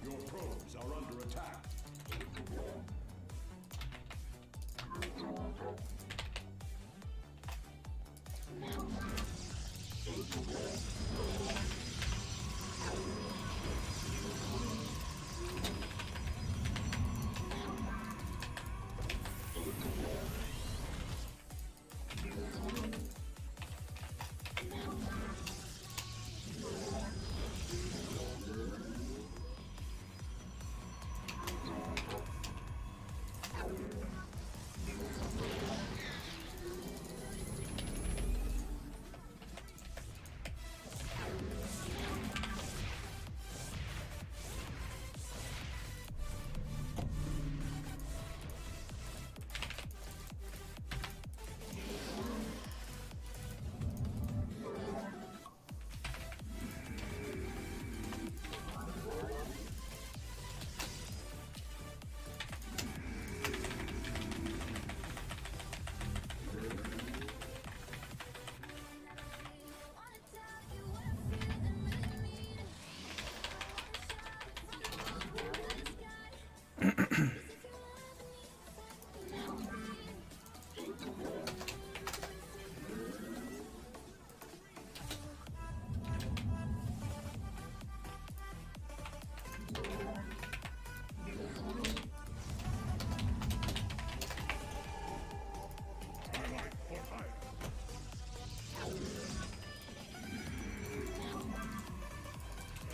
Your probes are under attack.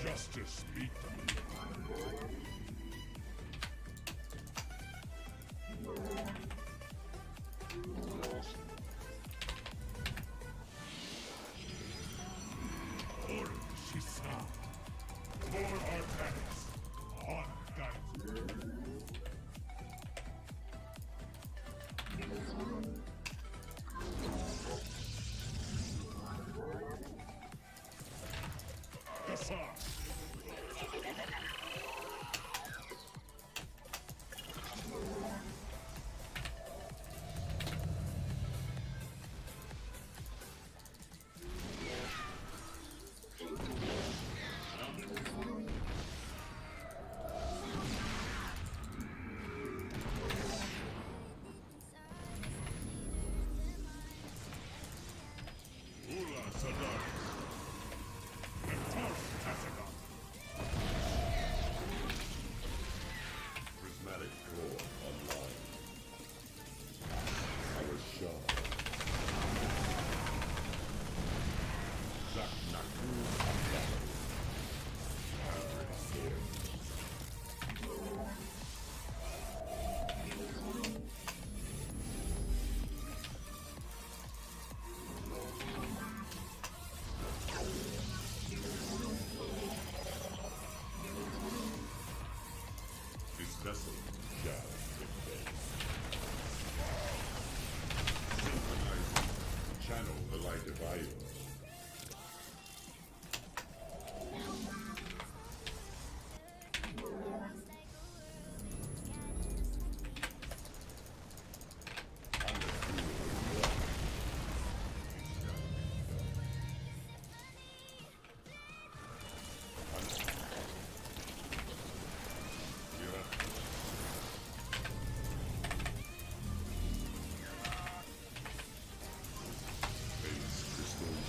Justice meet them. Or she saw. For our planets. On guides. Assad. Vessel shall invade. Synchronize. Channel the light of Ion. Crystal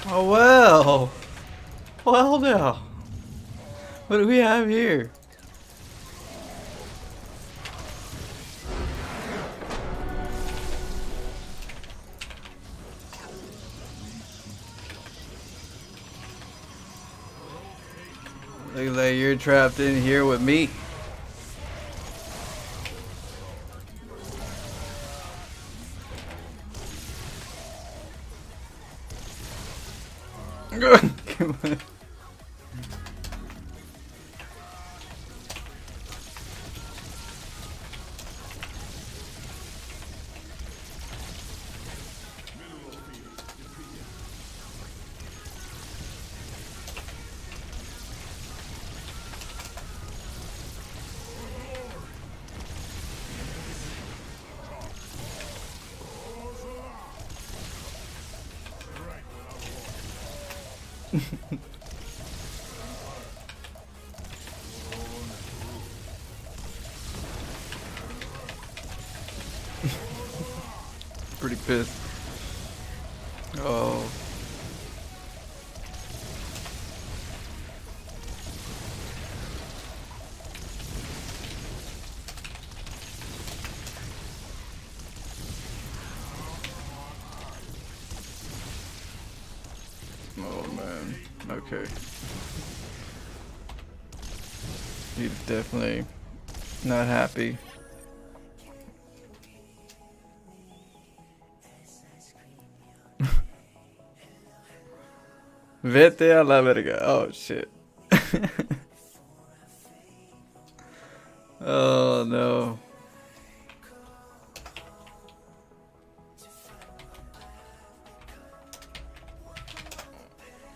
Oh well. Well now. What do we have here? Looks like you're trapped in here with me. Come on. Pretty pissed. Oh. Oh man. Okay. He's definitely not happy. Vete a la verga. Oh shit. Oh no.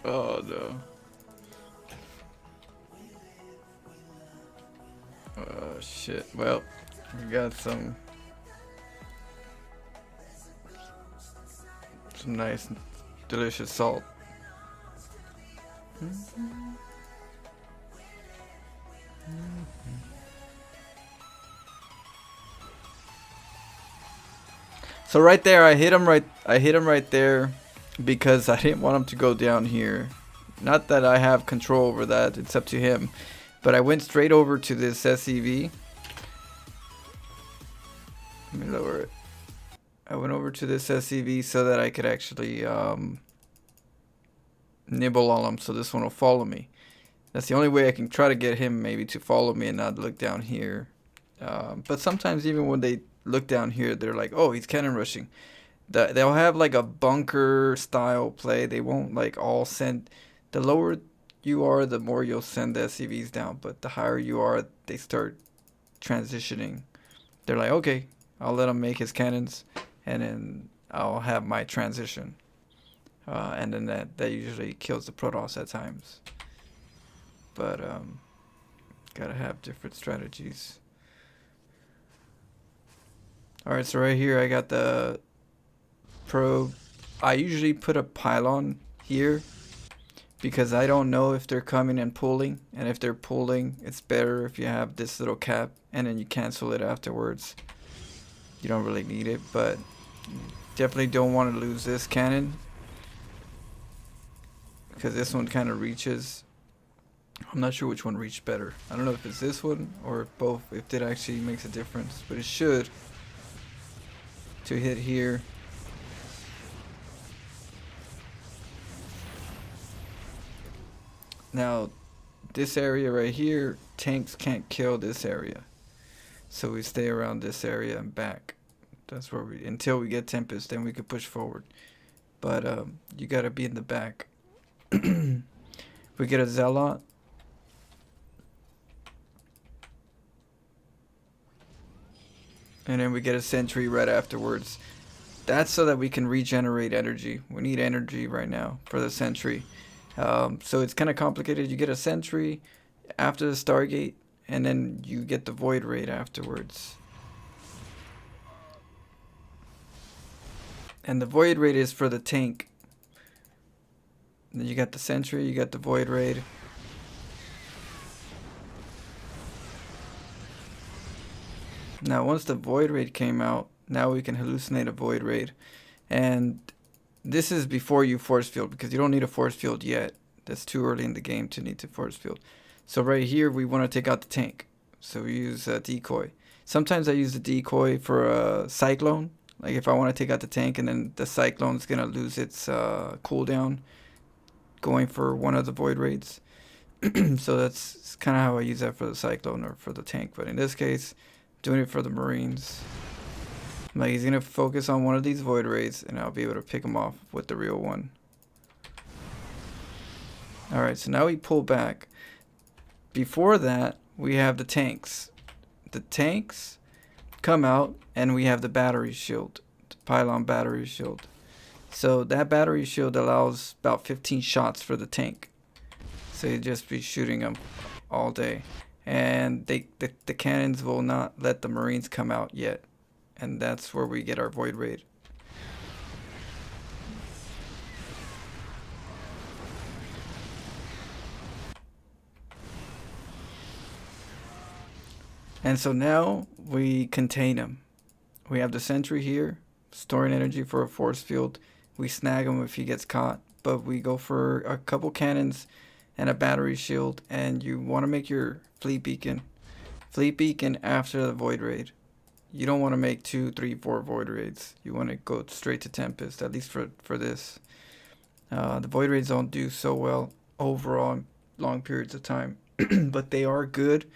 Oh no. Oh shit. Well, we got some nice delicious salt. So right there, I hit him right there because I didn't want him to go down here. Not that I have control over that, it's up to him. But I went straight over to this SCV. Let me lower it. I went over to this SCV so that I could actually nibble on him, so this one will follow me. That's the only way I can try to get him maybe to follow me and not look down here. But sometimes even when they look down here, they're like, oh, he's cannon rushing. They'll have like a bunker style play. They won't like all send. The lower you are, the more you'll send the SCVs down. But the higher you are, they start transitioning. They're like, okay, I'll let him make his cannons, and then I'll have my transition. And then that usually kills the Protoss at times. But gotta have different strategies. Alright, so right here I got the probe. I usually put a pylon here because I don't know if they're coming and pulling. And if they're pulling, it's better if you have this little cap and then you cancel it afterwards. You don't really need it, but definitely don't want to lose this cannon because this one kind of reaches. I'm not sure which one reached better. I don't know if it's this one or if both, if it actually makes a difference, but it should. To hit here. Now, this area right here, tanks can't kill this area. So we stay around this area and back. That's where we, until we get Tempest, then we can push forward. But you gotta be in the back. We get a Zealot. And then we get a sentry right afterwards. That's so that we can regenerate energy. We need energy right now for the sentry. So it's kind of complicated. You get a sentry after the Stargate, and then you get the Void Raid afterwards. And the Void Raid is for the tank. And then you got the Sentry, you got the Void Raid. Now once the Void Raid came out, now we can hallucinate a Void Raid. And this is before you force field, because you don't need a force field yet. That's too early in the game to need to force field. So right here we want to take out the tank. So we use a decoy. Sometimes I use the decoy for a cyclone. Like if I want to take out the tank and then the cyclone's going to lose its cooldown going for one of the Void Raids. So that's kind of how I use that for the cyclone or for the tank. But in this case, I'm doing it for the Marines. Like he's going to focus on one of these Void Raids and I'll be able to pick him off with the real one. Alright, so now we pull back. Before that, we have the tanks. The tanks come out and we have the battery shield, the pylon battery shield. So that battery shield allows about 15 shots for the tank. So you just be shooting them all day. And the cannons will not let the Marines come out yet. And that's where we get our Void Raid. And so now we contain him. We have the Sentry here, storing energy for a force field. We snag him if he gets caught, but we go for a couple cannons and a battery shield, and you want to make your fleet beacon after the Void Raid. You don't want to make 2, 3, 4 Void Raids. You want to go straight to Tempest, at least for this. The Void Raids don't do so well overall in long periods of time, but they are good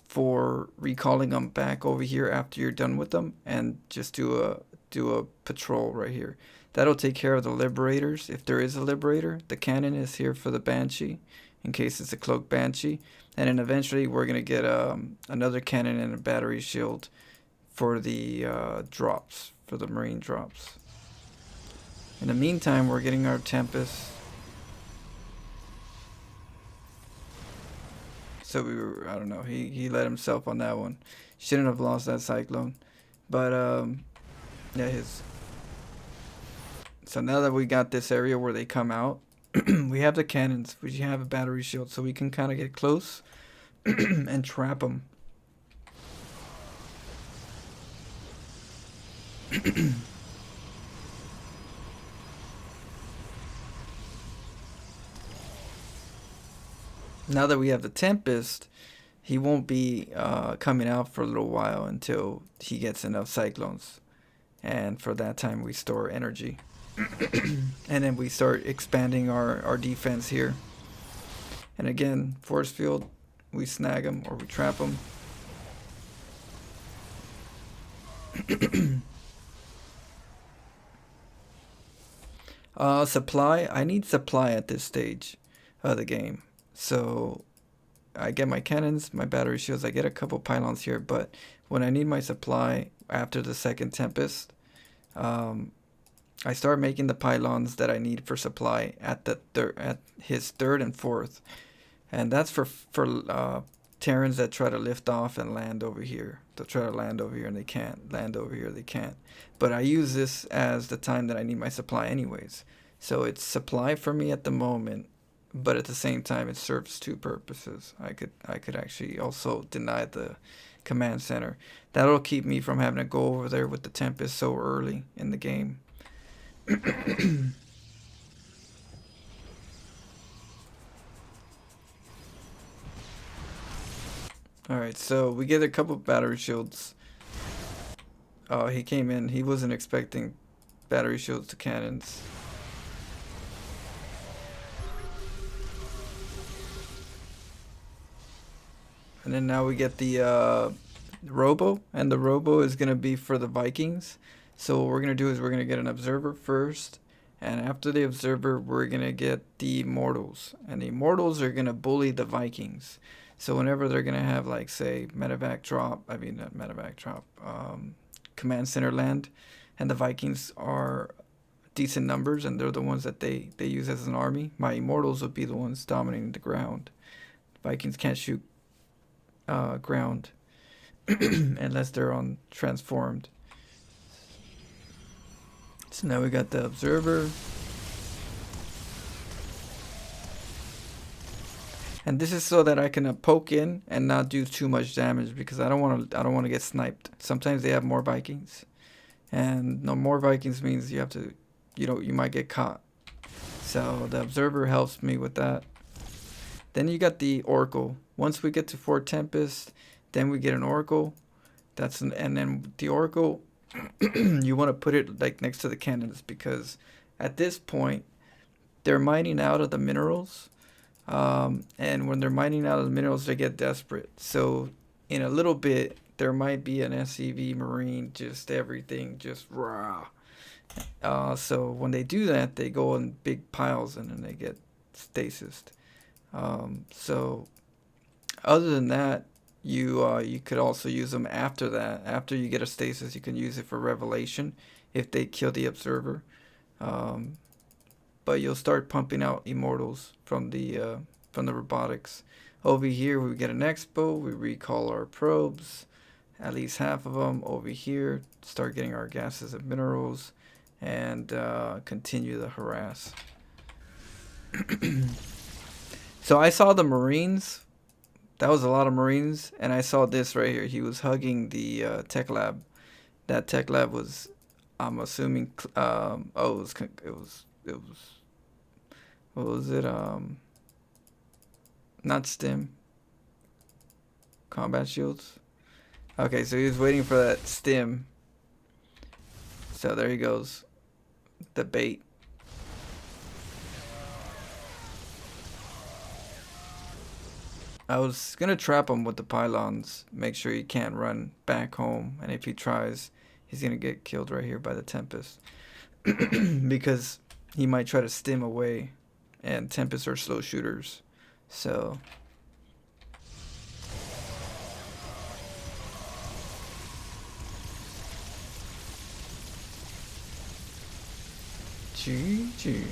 for recalling them back over here after you're done with them, and just do a patrol right here. That'll take care of the Liberators if there is a Liberator. The cannon is here for the Banshee in case it's a cloaked Banshee, and then eventually we're gonna get another cannon and a battery shield for the drops, for the Marine drops. In the meantime, we're getting our Tempest. So we were, I don't know, he let himself on that one. Shouldn't have lost that Cyclone. But, yeah, so now that we got this area where they come out, we have the cannons. We have a battery shield, so we can kind of get close and trap them. Now that we have the Tempest, he won't be coming out for a little while until he gets enough Cyclones. And for that time, we store energy. And then we start expanding our defense here. And again, force field, we snag him or we trap him. Supply, I need supply at this stage of the game. So I get my cannons, my battery shields, I get a couple pylons here, but when I need my supply after the second Tempest, I start making the pylons that I need for supply at his third and fourth. And that's for Terrans that try to lift off and land over here. They'll try to land over here and they can't. Land over here, they can't. But I use this as the time that I need my supply anyways. So it's supply for me at the moment, but at the same time it serves two purposes. I could actually also deny the command center. That'll keep me from having to go over there with the Tempest so early in the game. Alright, so we get a couple battery shields. Oh, he came in. He wasn't expecting battery shields to cannons. And then now we get the Robo. And the Robo is going to be for the Vikings. So what we're going to do is we're going to get an Observer first. And after the Observer, we're going to get the Immortals. And the Immortals are going to bully the Vikings. So whenever they're going to have, like, say, medevac drop, I mean, not medevac drop, command center land, and the Vikings are decent numbers, and they're the ones that they use as an army, my Immortals would be the ones dominating the ground. Vikings can't shoot ground unless they're on transformed. So now we got the observer. And this is so that I can poke in and not do too much damage, because I don't want to get sniped. Sometimes they have more Vikings, and no more Vikings means you have to, you might get caught. So the observer helps me with that. Then you got the Oracle. Once we get to Fort Tempest, then we get an Oracle. And then the Oracle, you want to put it like next to the cannons, because at this point they're mining out of the minerals. And when they're mining out of the minerals, they get desperate. So in a little bit, there might be an SCV Marine, just everything, just raw. So when they do that, they go in big piles and then they get stasis. So other than that, you could also use them after that. After you get a stasis, you can use it for revelation if they kill the observer. But you'll start pumping out immortals from the robotics. Over here we get an expo. We recall our probes, at least half of them. Over here, start getting our gases and minerals, and continue the harass. So I saw the Marines. That was a lot of Marines, and I saw this right here. He was hugging the tech lab. That tech lab was, I'm assuming, it was what was it? Not stim. Combat shields. Okay, so he was waiting for that stim. So there he goes. The bait. I was gonna trap him with the pylons, make sure he can't run back home, and if he tries, he's gonna get killed right here by the Tempest. Because he might try to stim away, and Tempests are slow shooters. So GG.